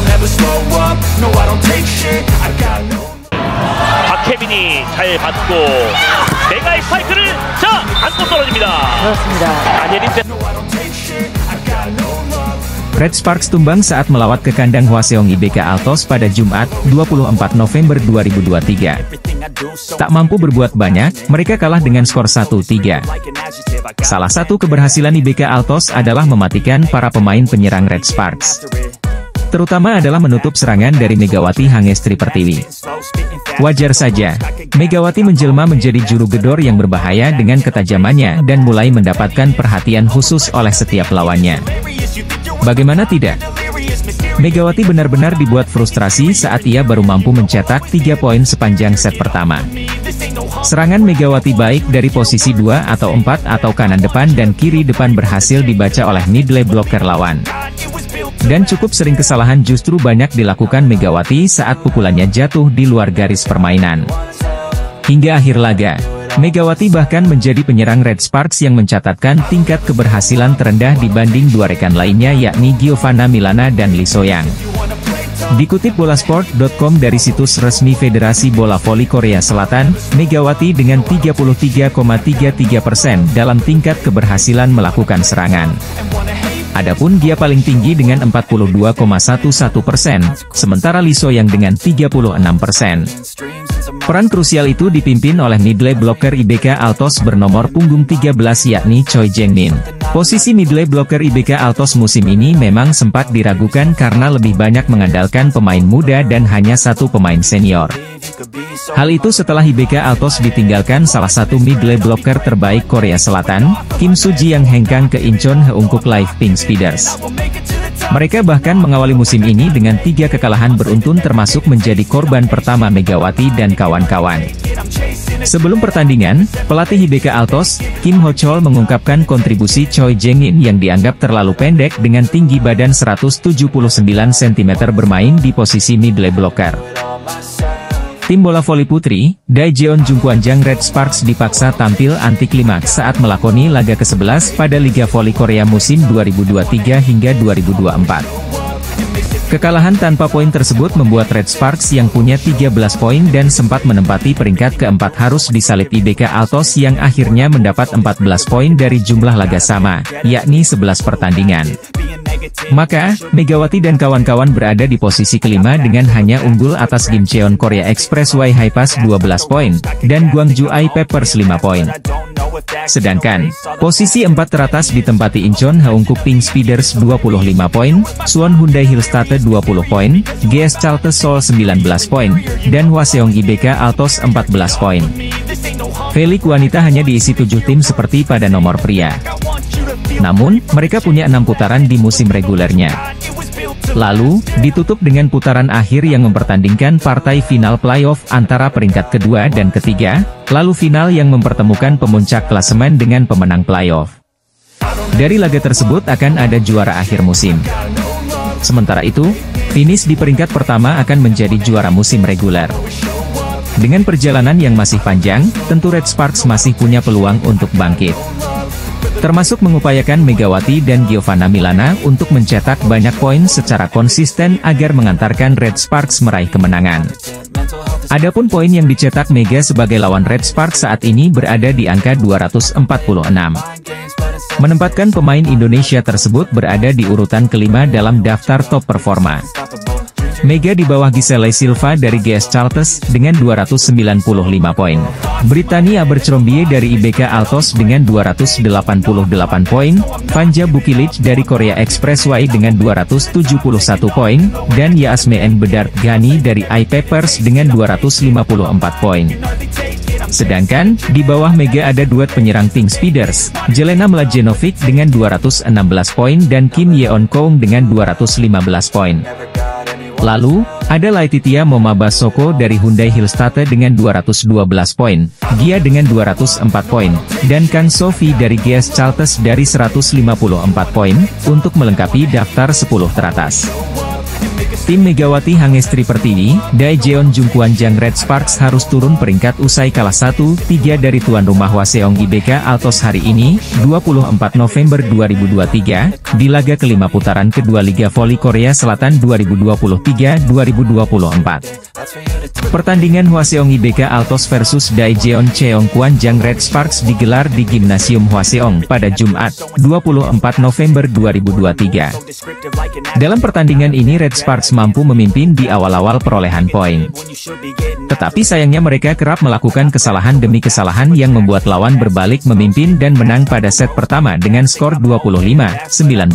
don't ever slow up, no I don't take shit, I got no. 박혜민이 잘 받고 메가의 스파이크를 자 안고 떨어집니다. 그렇습니다. 안예린 Red Sparks tumbang saat melawat ke kandang Hwaseong IBK Altos pada Jumat, 24 November 2023. Tak mampu berbuat banyak, mereka kalah dengan skor 1-3. Salah satu keberhasilan IBK Altos adalah mematikan para pemain penyerang Red Sparks. Terutama adalah menutup serangan dari Megawati Hangestri Pertiwi. Wajar saja, Megawati menjelma menjadi juru gedor yang berbahaya dengan ketajamannya dan mulai mendapatkan perhatian khusus oleh setiap lawannya. Bagaimana tidak? Megawati benar-benar dibuat frustrasi saat ia baru mampu mencetak 3 poin sepanjang set pertama. Serangan Megawati baik dari posisi 2 atau 4 atau kanan depan dan kiri depan berhasil dibaca oleh middle blocker lawan. Dan cukup sering kesalahan justru banyak dilakukan Megawati saat pukulannya jatuh di luar garis permainan. Hingga akhir laga, Megawati bahkan menjadi penyerang Red Sparks yang mencatatkan tingkat keberhasilan terendah dibanding dua rekan lainnya yakni Giovanna Milana dan Lee So-young. Dikutip bolasport.com dari situs resmi Federasi Bola Voli Korea Selatan, Megawati dengan 33,33% dalam tingkat keberhasilan melakukan serangan. Adapun dia paling tinggi dengan 42,11%, sementara Lee So-young dengan 36%. Peran krusial itu dipimpin oleh middle blocker IBK Altos bernomor punggung 13 yakni Choi Jang-min. Posisi middle blocker IBK Altos musim ini memang sempat diragukan karena lebih banyak mengandalkan pemain muda dan hanya satu pemain senior. Hal itu setelah IBK Altos ditinggalkan salah satu middle blocker terbaik Korea Selatan, Kim Soo-ji yang hengkang ke Incheon Heungkuk Live Pink Speeders. Mereka bahkan mengawali musim ini dengan 3 kekalahan beruntun termasuk menjadi korban pertama Megawati dan kawan-kawan. Sebelum pertandingan, pelatih IBK Altos, Kim Ho-chol mengungkapkan kontribusi Choi Jang-min yang dianggap terlalu pendek dengan tinggi badan 179 cm bermain di posisi middle blocker. Tim bola voli putri, Daejeon Jungkwanjang Red Sparks dipaksa tampil anti klimaks saat melakoni laga ke-11 pada Liga Voli Korea musim 2023 hingga 2024. Kekalahan tanpa poin tersebut membuat Red Sparks yang punya 13 poin dan sempat menempati peringkat keempat harus disalip IBK Altos yang akhirnya mendapat 14 poin dari jumlah laga sama, yakni 11 pertandingan. Maka, Megawati dan kawan-kawan berada di posisi kelima dengan hanya unggul atas Gimcheon Korea Express Y High-Pass 12 poin, dan Gwangju I-Peppers 5 poin. Sedangkan, posisi 4 teratas ditempati Incheon Heungkuk Pink Speeders 25 poin, Suwon Hyundai Hillstate 20 poin, GS Chalte Seoul 19 poin, dan Hwaseong IBK Altos 14 poin. V-League wanita hanya diisi 7 tim seperti pada nomor pria. Namun, mereka punya 6 putaran di musim regulernya. Lalu, ditutup dengan putaran akhir yang mempertandingkan partai final playoff antara peringkat kedua dan ketiga, lalu final yang mempertemukan pemuncak klasemen dengan pemenang playoff. Dari laga tersebut akan ada juara akhir musim. Sementara itu, finish di peringkat pertama akan menjadi juara musim reguler. Dengan perjalanan yang masih panjang, tentu Red Sparks masih punya peluang untuk bangkit. Termasuk mengupayakan Megawati dan Giovanna Milana untuk mencetak banyak poin secara konsisten agar mengantarkan Red Sparks meraih kemenangan. Adapun poin yang dicetak Mega sebagai lawan Red Sparks saat ini berada di angka 246. Menempatkan pemain Indonesia tersebut berada di urutan kelima dalam daftar top performa. Mega di bawah Giselle Silva dari GS Chartes dengan 295 poin. Britania Abercrombie dari IBK Altos dengan 288 poin, Vanja Bukilic dari Korea Expressway dengan 271 poin, dan Yasme N. Bedard Ghani dari I-Peppers dengan 254 poin. Sedangkan, di bawah Mega ada duet penyerang Pink Speeders, Jelena Mladenovic dengan 216 poin dan Kim Yeon-koung dengan 215 poin. Lalu, ada Laetitia Momabasoko dari Hyundai Hillstate dengan 212 poin, Gia dengan 204 poin, dan Kang Sophie dari GS Chartes dari 154 poin, untuk melengkapi daftar 10 teratas. Tim Megawati Hangestri Pertiwi, Daejeon Jungkwanjang Red Sparks harus turun peringkat usai kalah 1-3 dari tuan rumah Hwaseong IBK Altos hari ini, 24 November 2023, di laga kelima putaran kedua Liga Voli Korea Selatan 2023-2024. Pertandingan Hwaseong IBK Altos versus Daejeon Cheongkwanjang Red Sparks digelar di Gimnasium Hwaseong pada Jumat, 24 November 2023. Dalam pertandingan ini Red Sparks mampu memimpin di awal-awal perolehan poin. Tetapi sayangnya mereka kerap melakukan kesalahan demi kesalahan yang membuat lawan berbalik memimpin dan menang pada set pertama dengan skor 25-19.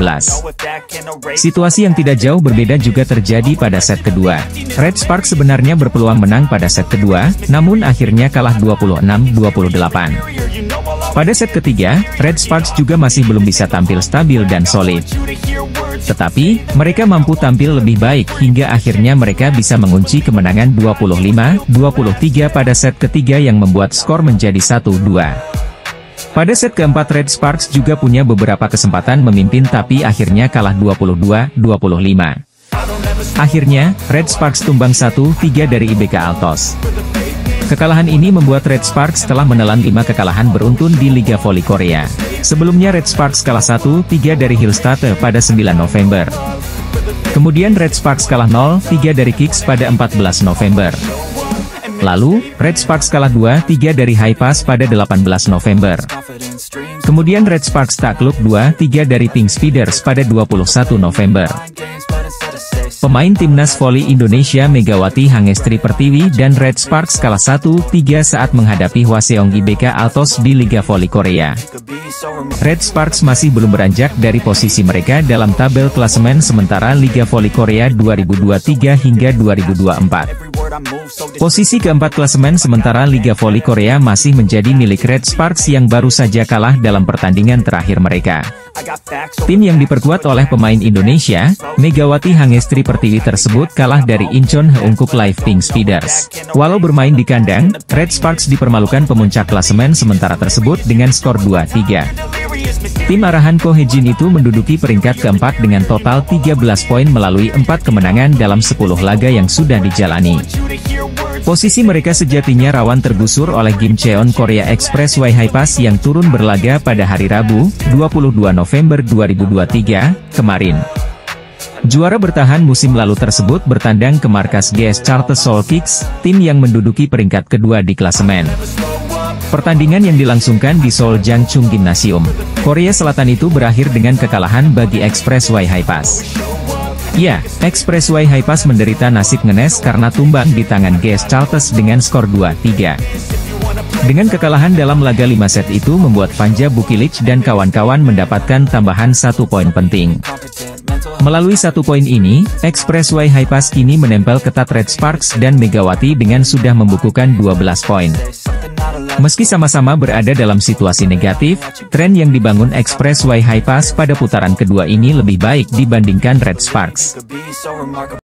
Situasi yang tidak jauh berbeda juga terjadi pada set kedua. Red Sparks sebenarnya berpeluang menang pada set kedua, namun akhirnya kalah 26-28. Pada set ketiga, Red Sparks juga masih belum bisa tampil stabil dan solid. Tetapi, mereka mampu tampil lebih baik hingga akhirnya mereka bisa mengunci kemenangan 25-23 pada set ketiga yang membuat skor menjadi 1-2. Pada set keempat Red Sparks juga punya beberapa kesempatan memimpin tapi akhirnya kalah 22-25. Akhirnya, Red Sparks tumbang 1-3 dari IBK Altos. Kekalahan ini membuat Red Sparks telah menelan 5 kekalahan beruntun di Liga Voli Korea. Sebelumnya Red Sparks kalah 1-3 dari Hillstate pada 9 November. Kemudian Red Sparks kalah 0-3 dari Kicks pada 14 November. Lalu, Red Sparks kalah 2-3 dari High Pass pada 18 November. Kemudian Red Sparks takluk 2-3 dari Pink Speeders pada 21 November. Pemain Timnas Voli Indonesia Megawati Hangestri Pertiwi dan Red Sparks kalah 1-3 saat menghadapi Hwaseong IBK Altos di Liga Voli Korea. Red Sparks masih belum beranjak dari posisi mereka dalam tabel klasemen sementara Liga Voli Korea 2023 hingga 2024. Posisi keempat klasemen sementara Liga Voli Korea masih menjadi milik Red Sparks yang baru saja kalah dalam pertandingan terakhir mereka. Tim yang diperkuat oleh pemain Indonesia, Megawati Hangestri Pertiwi tersebut kalah dari Incheon Heungkuk Live Pink Speeders. Walau bermain di kandang, Red Sparks dipermalukan pemuncak klasemen sementara tersebut dengan skor 2-3. Tim arahan Ko Hejin itu menduduki peringkat keempat dengan total 13 poin melalui 4 kemenangan dalam 10 laga yang sudah dijalani. Posisi mereka sejatinya rawan tergusur oleh Gimcheon Korea Expressway High Pass yang turun berlaga pada hari Rabu, 22 November 2023, kemarin. Juara bertahan musim lalu tersebut bertandang ke markas GS Charter Seoul Kicks, tim yang menduduki peringkat kedua di klasemen. Pertandingan yang dilangsungkan di Seoul Jangchung Gymnasium, Korea Selatan itu berakhir dengan kekalahan bagi Expressway High Pass. Ya, Expressway High Pass menderita nasib ngenes karena tumbang di tangan GS Charters dengan skor 2-3. Dengan kekalahan dalam laga 5 set itu membuat Panja Bukilic dan kawan-kawan mendapatkan tambahan 1 poin penting. Melalui 1 poin ini, Expressway High Pass kini menempel ketat Red Sparks dan Megawati dengan sudah membukukan 12 poin. Meski sama-sama berada dalam situasi negatif, tren yang dibangun Expressway High Pass pada putaran kedua ini lebih baik dibandingkan Red Sparks.